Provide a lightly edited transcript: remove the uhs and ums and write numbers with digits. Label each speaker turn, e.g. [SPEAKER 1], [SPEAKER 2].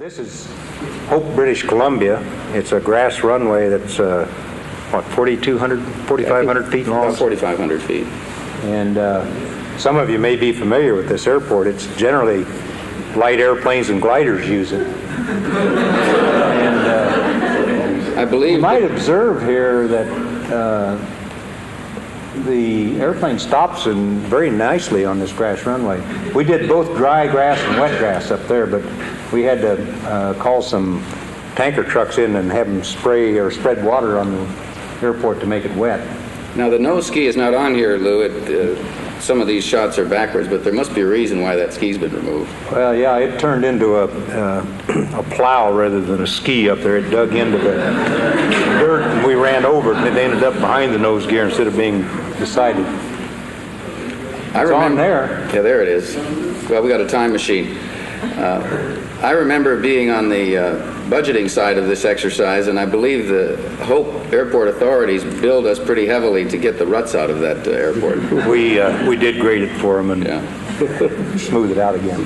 [SPEAKER 1] This is Hope, British Columbia. It's a grass runway that's, what, 4,200, 4,500 feet long?
[SPEAKER 2] About 4,500 feet.
[SPEAKER 1] And some of you may be familiar with this airport. It's generally light airplanes and gliders use it. And
[SPEAKER 2] I believe
[SPEAKER 1] you might observe here that the airplane stops in very nicely on this grass runway. We did both dry grass and wet grass up there, but we had to call some tanker trucks in and have them spray or spread water on the airport to make it wet.
[SPEAKER 2] Now, the nose ski is not on here, Lou. Some of these shots are backwards, but there must be a reason why that ski's been removed.
[SPEAKER 1] Well, yeah, it turned into a plow rather than a ski up there. It dug into the dirt, and we ran over it, and it ended up behind the nose gear instead of being beside it. It's on there.
[SPEAKER 2] Yeah, there it is. Well, we got a time machine. I remember being on the budgeting side of this exercise, and I believe the Hope Airport authorities billed us pretty heavily to get the ruts out of that airport.
[SPEAKER 1] We did grade it for them and
[SPEAKER 2] Yeah.
[SPEAKER 1] smooth it out again.